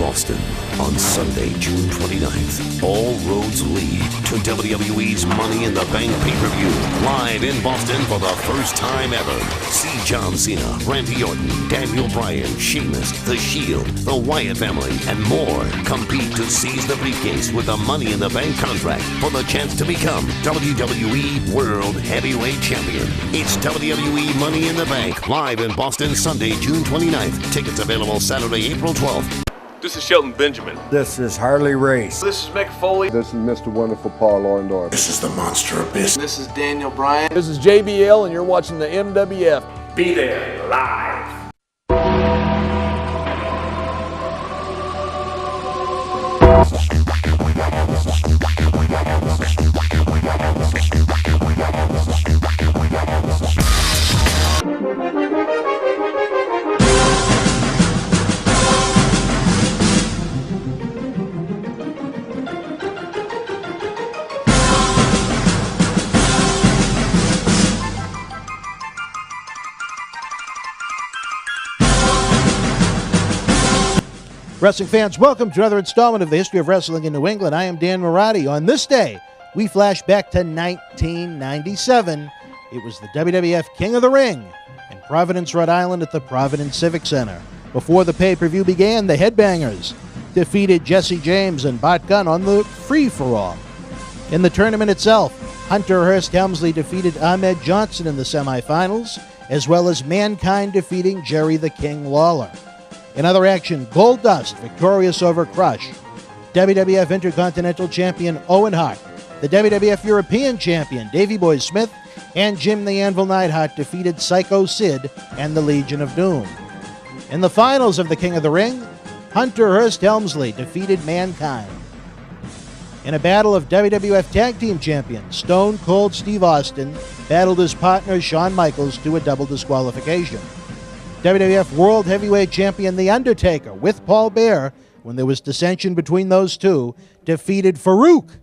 Boston on Sunday, June 29th. All roads lead to WWE's Money in the Bank pay-per-view. Live in Boston for the first time ever. See John Cena, Randy Orton, Daniel Bryan, Sheamus, The Shield, The Wyatt family, and more compete to seize the briefcase with the Money in the Bank contract for the chance to become WWE World Heavyweight Champion. It's WWE Money in the Bank, live in Boston Sunday, June 29th. Tickets available Saturday, April 12th. This is Shelton Benjamin. This is Harley Race. This is Mick Foley. This is Mr. Wonderful Paul Orndorff. This is the Monster Abyss. This is Daniel Bryan. This is JBL, and you're watching the MWF. Be there live. Wrestling fans, welcome to another installment of the History of Wrestling in New England. I am Dan Marotti. On this day, we flash back to 1997. It was the WWF King of the Ring in Providence, Rhode Island at the Providence Civic Center. Before the pay-per-view began, the Headbangers defeated Jesse James and Vachon on the free-for-all. In the tournament itself, Hunter Hearst Helmsley defeated Ahmed Johnson in the semifinals, as well as Mankind defeating Jerry the King Lawler. In other action, Goldust victorious over Crush. WWF Intercontinental Champion Owen Hart, the WWF European Champion Davey Boy Smith, and Jim the Anvil Neidhart defeated Psycho Sid and the Legion of Doom. In the finals of the King of the Ring, Hunter Hearst Helmsley defeated Mankind. In a battle of WWF Tag Team Champions, Stone Cold Steve Austin battled his partner Shawn Michaels to a double disqualification. WWF World Heavyweight Champion The Undertaker, with Paul Bearer, when there was dissension between those two, defeated Farouk.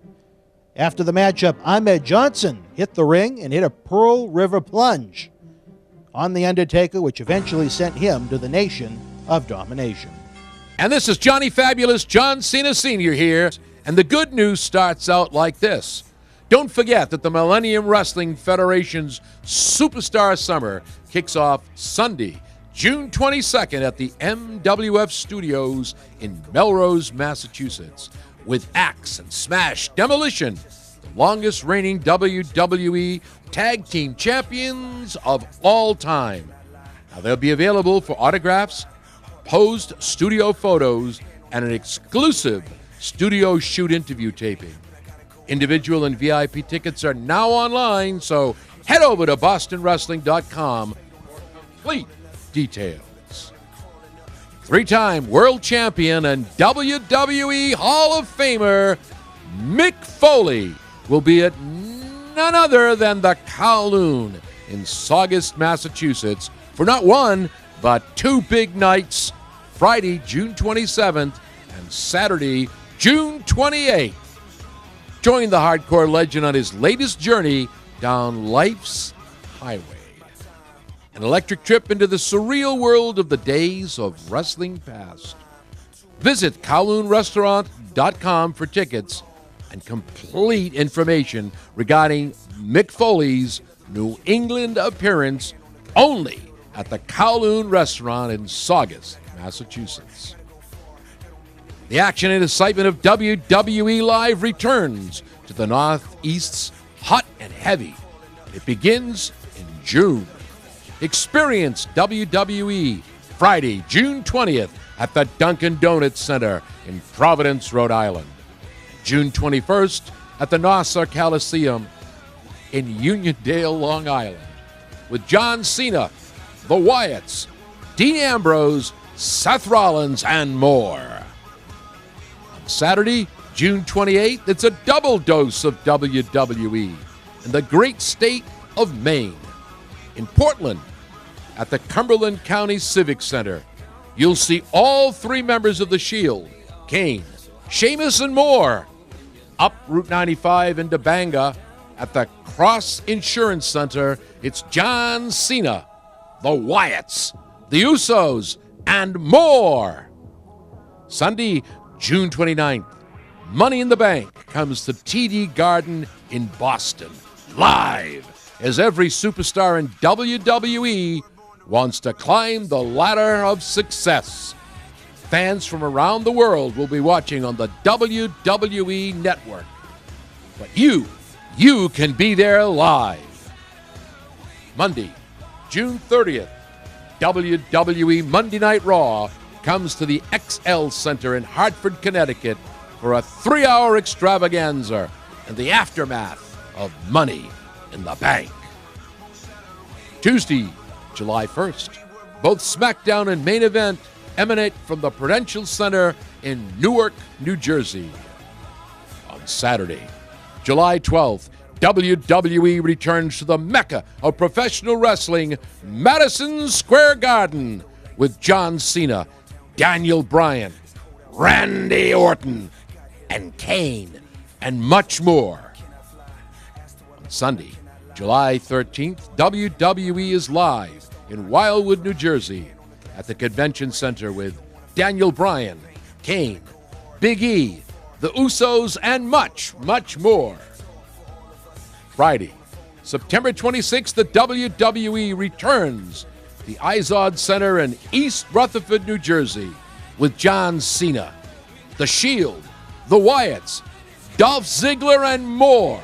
After the matchup, Ahmed Johnson hit the ring and hit a Pearl River plunge on The Undertaker, which eventually sent him to the Nation of Domination. And this is Johnny Fabulous John Cena Sr. here, and the good news starts out like this. Don't forget that the Millennium Wrestling Federation's Superstar Summer kicks off Sunday, June 22nd at the MWF Studios in Melrose, Massachusetts, with Axe and Smash Demolition, the longest reigning WWE Tag Team Champions of all time. Now, they'll be available for autographs, posed studio photos, and an exclusive studio shoot interview taping. Individual and VIP tickets are now online, so head over to bostonwrestling.com for complete details. Three-time world champion and WWE Hall of Famer Mick Foley will be at none other than the Kowloon in Saugus, Massachusetts for not one, but two big nights, Friday, June 27th and Saturday, June 28th. Join the hardcore legend on his latest journey down life's highway. An electric trip into the surreal world of the days of wrestling past. Visit KowloonRestaurant.com for tickets and complete information regarding Mick Foley's New England appearance only at the Kowloon Restaurant in Saugus, Massachusetts. The action and excitement of WWE Live returns to the Northeast's hot and heavy. It begins in June. Experience WWE Friday, June 20th at the Dunkin' Donuts Center in Providence, Rhode Island. June 21st at the Nassau Coliseum in Uniondale, Long Island, with John Cena, the Wyatts, Dean Ambrose, Seth Rollins, and more. On Saturday, June 28th, it's a double dose of WWE in the great state of Maine. In Portland, at the Cumberland County Civic Center, you'll see all three members of the Shield, Kane, Sheamus, and more. Up Route 95 into Bangor, at the Cross Insurance Center, it's John Cena, the Wyatts, the Usos, and more. Sunday, June 29th, Money in the Bank comes to TD Garden in Boston, live, as every superstar in WWE wants to climb the ladder of success. Fans from around the world will be watching on the WWE Network. But you can be there live. Monday, June 30th, WWE Monday Night Raw comes to the XL Center in Hartford, Connecticut for a 3-hour extravaganza and the aftermath of Money in the Bank. Tuesday, July 1st, both SmackDown and Main Event emanate from the Prudential Center in Newark, New Jersey. On Saturday, July 12th, WWE returns to the Mecca of professional wrestling, Madison Square Garden, with John Cena, Daniel Bryan, Randy Orton, and Kane, and much more. On Sunday, July 13th, WWE is live in Wildwood, New Jersey, at the Convention Center with Daniel Bryan, Kane, Big E, the Usos, and much, much more. Friday, September 26th, the WWE returns to the Izod Center in East Rutherford, New Jersey, with John Cena, The Shield, The Wyatts, Dolph Ziggler, and more.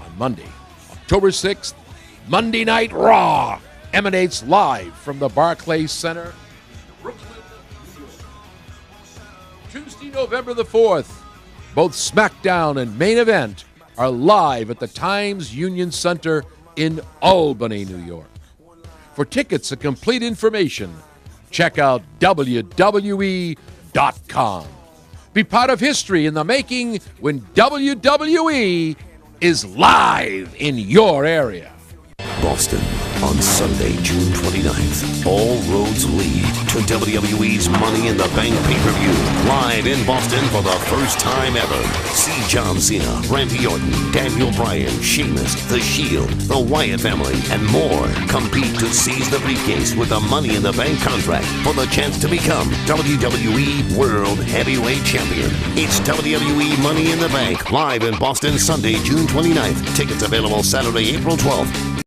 On Monday, October 6th, Monday Night Raw emanates live from the Barclays Center, Brooklyn, New York. Tuesday, November the 4th, both SmackDown and Main Event are live at the Times Union Center in Albany, New York. For tickets and complete information, check out WWE.com. Be part of history in the making when WWE is live in your area. Boston, on Sunday, June 29th. All roads lead to WWE's Money in the Bank pay-per-view. Live in Boston for the first time ever. See John Cena, Randy Orton, Daniel Bryan, Sheamus, The Shield, The Wyatt family, and more. Compete to seize the briefcase with the Money in the Bank contract for the chance to become WWE World Heavyweight Champion. It's WWE Money in the Bank, live in Boston, Sunday, June 29th. Tickets available Saturday, April 12th.